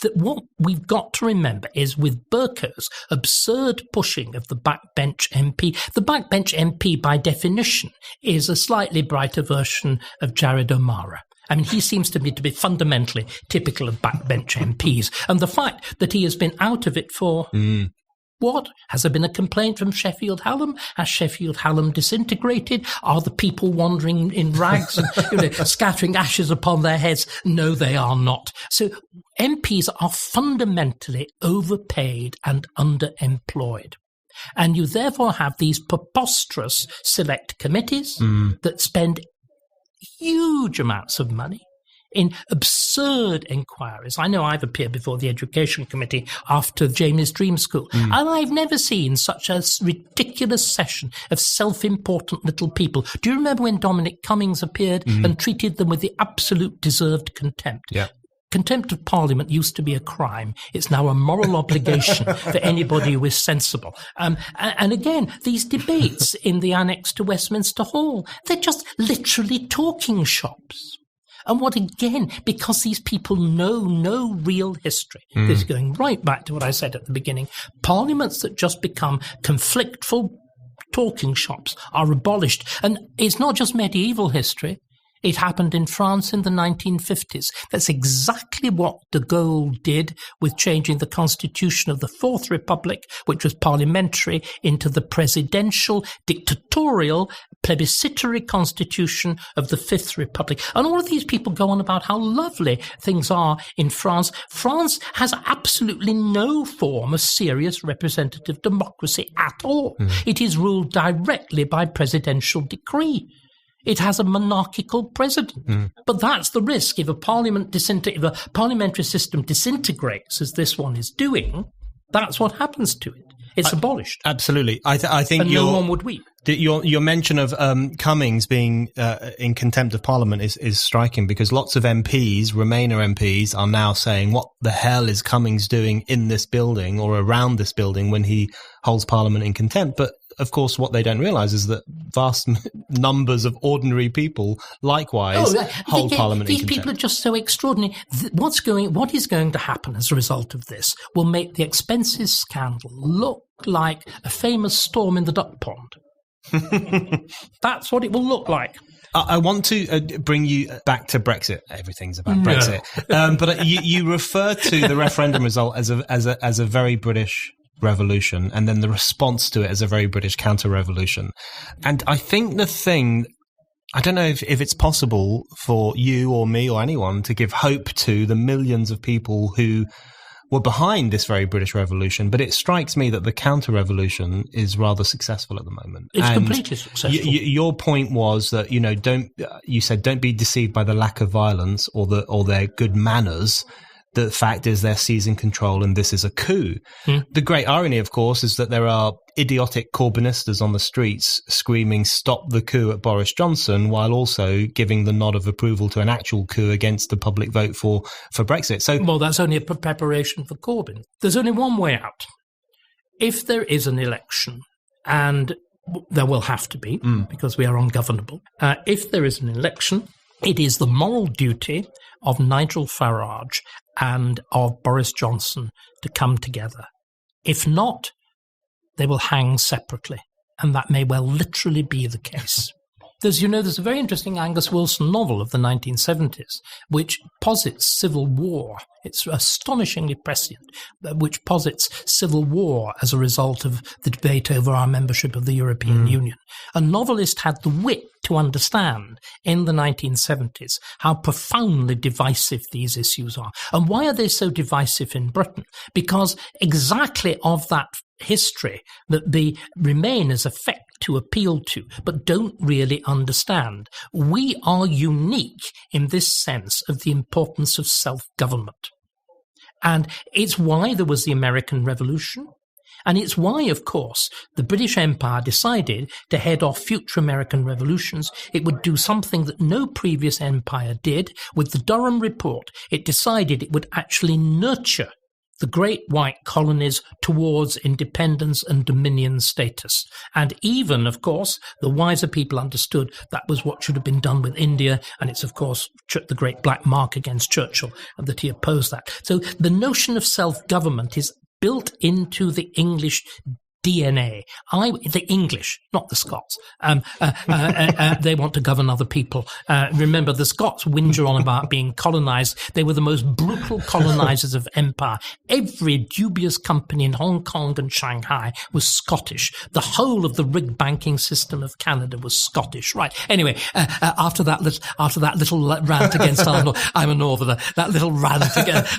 That what we've got to remember is with Bercow's absurd pushing of the backbench MP, the backbench MP by definition is a slightly brighter version of Jared O'Mara. I mean, he seems to me to be fundamentally typical of backbench MPs, and the fact that he has been out of it for... What? Has there been a complaint from Sheffield Hallam? Has Sheffield Hallam disintegrated? Are the people wandering in rags and scattering ashes upon their heads? No, they are not. So MPs are fundamentally overpaid and underemployed. And you therefore have these preposterous select committees that spend huge amounts of money in absurd inquiries. I know I've appeared before the Education Committee after Jamie's Dream School, and I've never seen such a ridiculous session of self-important little people. Do you remember when Dominic Cummings appeared and treated them with the absolute deserved contempt? Yeah. Contempt of Parliament used to be a crime. It's now a moral obligation for anybody who is sensible. And again, these debates in the annex to Westminster Hall, they're just literally talking shops. And what again, because these people know no real history, this is going right back to what I said at the beginning, parliaments that just become conflictful talking shops are abolished. And it's not just medieval history. It happened in France in the 1950s. That's exactly what de Gaulle did with changing the constitution of the Fourth Republic, which was parliamentary, into the presidential, dictatorial, plebiscitary constitution of the Fifth Republic. And all of these people go on about how lovely things are in France. France has absolutely no form of serious representative democracy at all. It is ruled directly by presidential decree. It has a monarchical president. But that's the risk. If a parliamentary system disintegrates, as this one is doing, that's what happens to it. It's abolished. Absolutely. I think and no one would weep. Your mention of Cummings being in contempt of Parliament is striking, because lots of MPs, Remainer MPs, are now saying, what the hell is Cummings doing in this building or around this building when he holds Parliament in contempt? But of course, what they don't realise is that vast numbers of ordinary people likewise hold Parliament in contempt. These people are just so extraordinary. What is going to happen as a result of this will make the expenses scandal look like a famous storm in the duck pond. That's what it will look like. I want to bring you back to Brexit. Everything's about Brexit, but you refer to the referendum result as a very British revolution, and then the response to it as a very British counter-revolution. And I think the thing, I don't know if it's possible for you or me or anyone to give hope to the millions of people who were behind this very British revolution, but it strikes me that the counter-revolution is rather successful at the moment. It's completely successful. Your point was that, don't be deceived by the lack of violence or their good manners. The fact is they're seizing control and this is a coup. The great irony, of course, is that there are idiotic Corbynistas on the streets screaming, stop the coup at Boris Johnson, while also giving the nod of approval to an actual coup against the public vote for Brexit. Well, that's only a preparation for Corbyn. There's only one way out. If there is an election, and there will have to be, because we are ungovernable, if there is an election, it is the moral duty of Nigel Farage and of Boris Johnson to come together. If not, they will hang separately, and that may well literally be the case. There's a very interesting Angus Wilson novel of the 1970s, which posits civil war. It's astonishingly prescient, which posits civil war as a result of the debate over our membership of the European Union. A novelist had the wit to understand in the 1970s how profoundly divisive these issues are. And why are they so divisive in Britain? Because exactly of that history that they remain as effect to appeal to, but don't really understand. We are unique in this sense of the importance of self-government. And it's why there was the American Revolution. And it's why, of course, the British Empire decided to head off future American revolutions. It would do something that no previous empire did. With the Durham Report, it decided it would actually nurture the great white colonies towards independence and dominion status. And even, of course, the wiser people understood that was what should have been done with India. And it's, of course, the great black mark against Churchill that he opposed that. So the notion of self-government is built into the English DNA. The English, not the Scots. They want to govern other people. Remember, the Scots whinge on about being colonised. They were the most brutal colonisers of empire. Every dubious company in Hong Kong and Shanghai was Scottish. The whole of the rigged banking system of Canada was Scottish. Right. Anyway, after that little rant against I'm a northerner. That little rant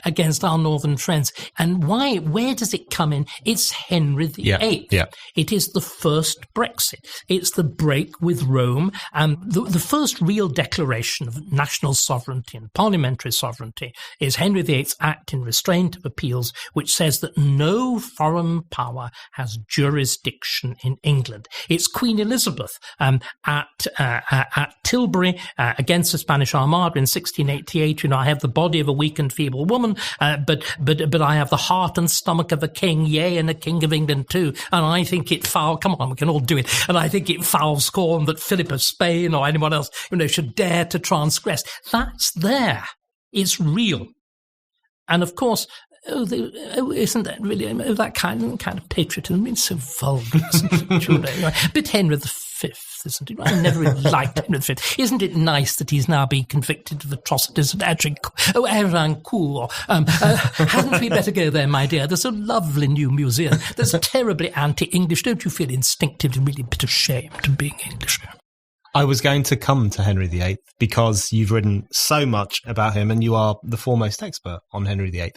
against our northern friends. And where does it come in? It's Henry VIII. Yeah. It is the first Brexit. It's the break with Rome. And the first real declaration of national sovereignty and parliamentary sovereignty is Henry VIII's Act in Restraint of Appeals, which says that no foreign power has jurisdiction in England. It's Queen Elizabeth at Tilbury against the Spanish Armada in 1688. I have the body of a weak and feeble woman, but I have the heart and stomach of a king, yea, and a king of England too. And I think it foul, come on, we can all do it. And I think it foul scorn that Philip of Spain or anyone else, should dare to transgress. That's there. It's real. And of course, isn't that really that kind of patriotism? It's so vulgar. But Henry V, isn't it? I never really liked Henry V. Isn't it nice that he's now being convicted of atrocities at Agincourt? Hadn't we better go there, my dear? There's a lovely new museum that's terribly anti-English. Don't you feel instinctively really a bit ashamed of being English? I was going to come to Henry VIII because you've written so much about him and you are the foremost expert on Henry VIII.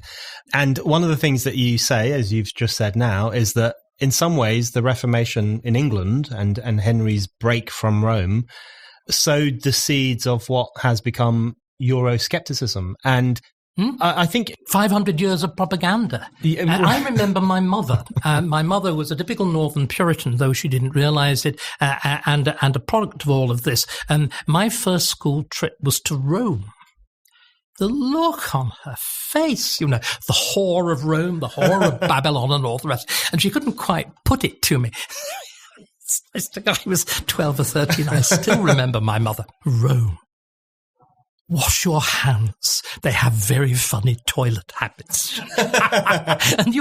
And one of the things that you say, as you've just said now, is that in some ways the Reformation in England and Henry's break from Rome sowed the seeds of what has become Euroscepticism. And I think 500 years of propaganda. I remember my mother. My mother was a typical Northern Puritan, though she didn't realise it, and a product of all of this. My first school trip was to Rome. The look on her face, the whore of Rome, the whore of Babylon, and all the rest. And she couldn't quite put it to me. I was 12 or 13. I still remember my mother. Rome. Wash your hands. They have very funny toilet habits. And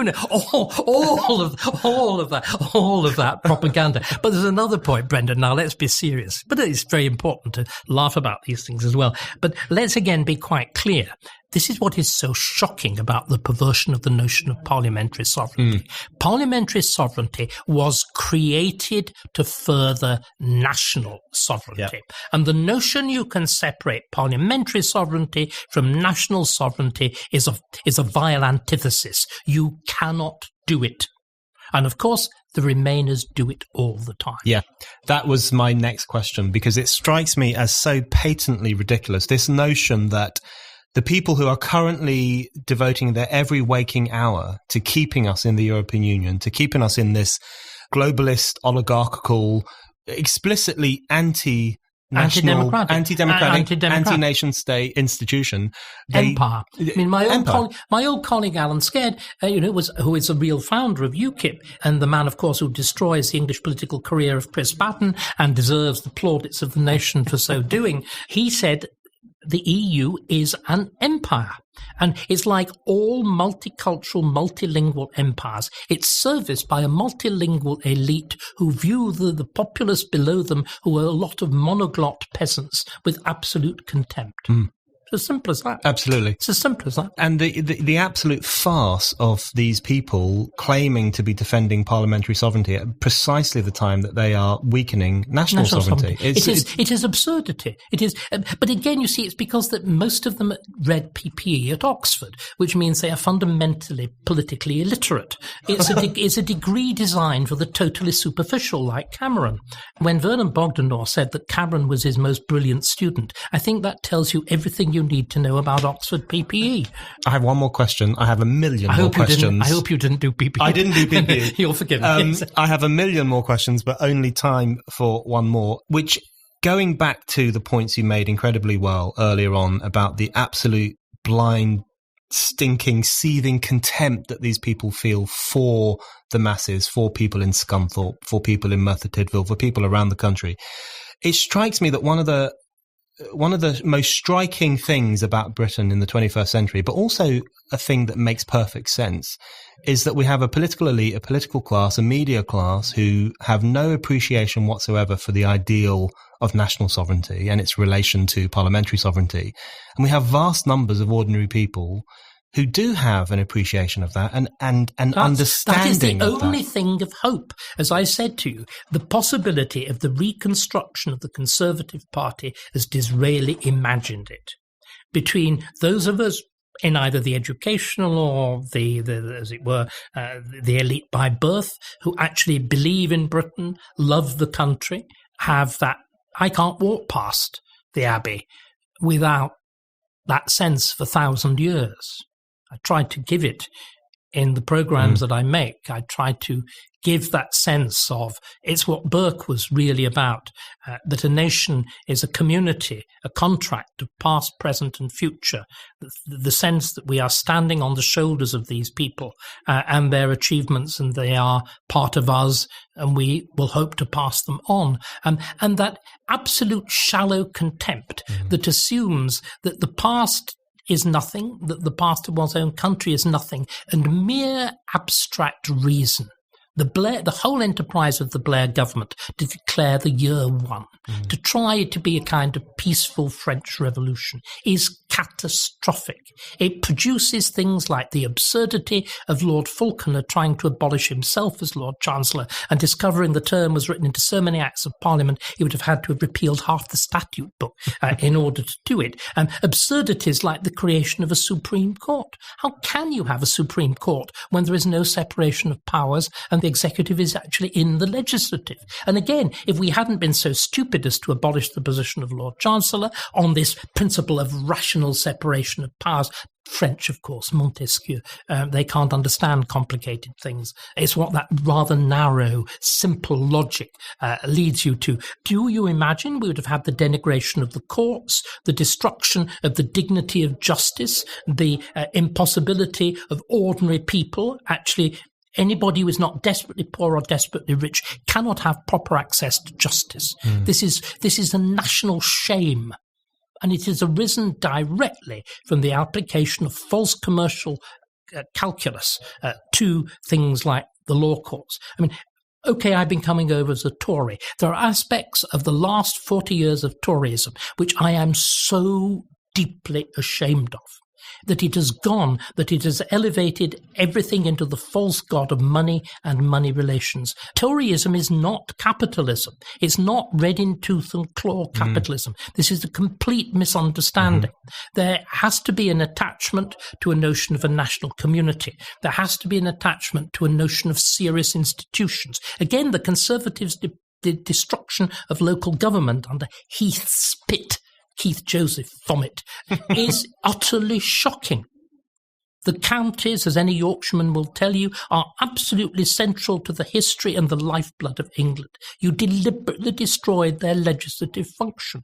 all of that propaganda. But there's another point, Brendan. Now let's be serious. But it's very important to laugh about these things as well. But let's again be quite clear. This is what is so shocking about the perversion of the notion of parliamentary sovereignty. Parliamentary sovereignty was created to further national sovereignty. Yep. And the notion you can separate parliamentary sovereignty from national sovereignty is a vile antithesis. You cannot do it. And of course, the Remainers do it all the time. Yeah, that was my next question, because it strikes me as so patently ridiculous, this notion that the people who are currently devoting their every waking hour to keeping us in the European Union, to keeping us in this globalist, oligarchical, explicitly anti-national, anti-democratic, anti-nation state institution. Empire. I mean, my old colleague Alan Sked, who is a real founder of UKIP, and the man, of course, who destroys the English political career of Chris Patten and deserves the plaudits of the nation for so doing, he said, the EU is an empire. And it's like all multicultural, multilingual empires. It's serviced by a multilingual elite who view the populace below them, who are a lot of monoglot peasants, with absolute contempt. It's as simple as that. Absolutely. It's as simple as that. And the absolute farce of these people claiming to be defending parliamentary sovereignty at precisely the time that they are weakening national sovereignty. It is absurdity. It is, but again, you see, it's because that most of them read PPE at Oxford, which means they are fundamentally politically illiterate. It's a degree designed for the totally superficial, like Cameron. When Vernon Bogdanor said that Cameron was his most brilliant student, I think that tells you everything you need to know about Oxford PPE. I have one more question. I have a million more questions. I hope you didn't do PPE. I didn't do PPE. You're forgiven. I have a million more questions, but only time for one more, which, going back to the points you made incredibly well earlier on about the absolute blind, stinking, seething contempt that these people feel for the masses, for people in Scunthorpe, for people in Merthyr Tydfil, for people around the country. It strikes me that one of the most striking things about Britain in the 21st century, but also a thing that makes perfect sense, is that we have a political elite, a political class, a media class who have no appreciation whatsoever for the ideal of national sovereignty and its relation to parliamentary sovereignty. And we have vast numbers of ordinary people who do have an appreciation of that and understanding that is the of only that. thing of hope. As I said to you, the possibility of the reconstruction of the Conservative Party as Disraeli imagined it, between those of us in either the educational or the as it were, the elite by birth, who actually believe in Britain, love the country, have that, I can't walk past the Abbey without that sense for 1,000 years. I try to give it in the programs that I make. I try to give that sense of, it's what Burke was really about, that a nation is a community, a contract of past, present and future, the sense that we are standing on the shoulders of these people and their achievements, and they are part of us, and we will hope to pass them on. And that absolute shallow contempt that assumes that the past is nothing, that the past of one's own country is nothing, and mere abstract reason. The whole enterprise of the Blair government to declare the year one, to try to be a kind of peaceful French Revolution, is catastrophic. It produces things like the absurdity of Lord Falconer trying to abolish himself as Lord Chancellor and discovering the term was written into so many acts of Parliament he would have had to have repealed half the statute book in order to do it. Absurdities like the creation of a Supreme Court. How can you have a Supreme Court when there is no separation of powers and the executive is actually in the legislative? And again, if we hadn't been so stupid as to abolish the position of Lord Chancellor on this principle of rational separation of powers, French, of course, Montesquieu, they can't understand complicated things. It's what that rather narrow, simple logic leads you to. Do you imagine we would have had the denigration of the courts, the destruction of the dignity of justice, the impossibility of ordinary people actually? Anybody who is not desperately poor or desperately rich cannot have proper access to justice. This is a national shame. And it has arisen directly from the application of false commercial calculus to things like the law courts. I mean, okay, I've been coming over as a Tory. There are aspects of the last 40 years of Toryism which I am so deeply ashamed of. That it has gone, that it has elevated everything into the false god of money and money relations. Toryism is not capitalism. It's not red in tooth and claw capitalism. This is a complete misunderstanding. There has to be an attachment to a notion of a national community. There has to be an attachment to a notion of serious institutions. Again, the Conservatives' destruction of local government under Heath's Spit, Keith Joseph vomit, is utterly shocking. The counties, as any Yorkshireman will tell you, are absolutely central to the history and the lifeblood of England. You deliberately destroyed their legislative function.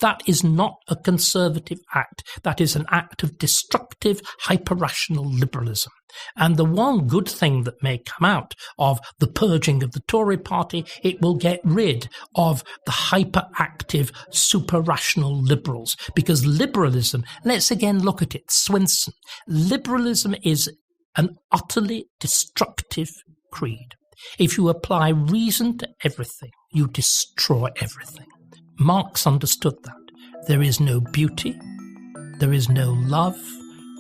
That is not a conservative act. That is an act of destructive, hyper-rational liberalism. And the one good thing that may come out of the purging of the Tory party, it will get rid of the hyperactive, super-rational liberals. Because liberalism, let's again look at it, Swinson, liberalism is an utterly destructive creed. If you apply reason to everything, you destroy everything. Marx understood that. There is no beauty, there is no love,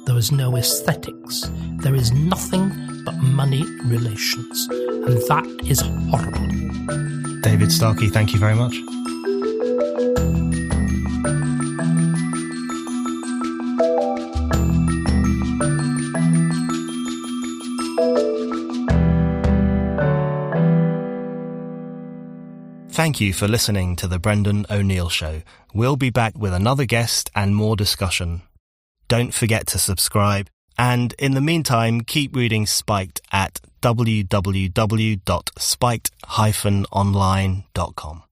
there is no aesthetics, there is nothing but money relations. And that is horrible. David Starkey, thank you very much. Thank you for listening to The Brendan O'Neill Show. We'll be back with another guest and more discussion. Don't forget to subscribe, and in the meantime, keep reading Spiked at www.spiked-online.com.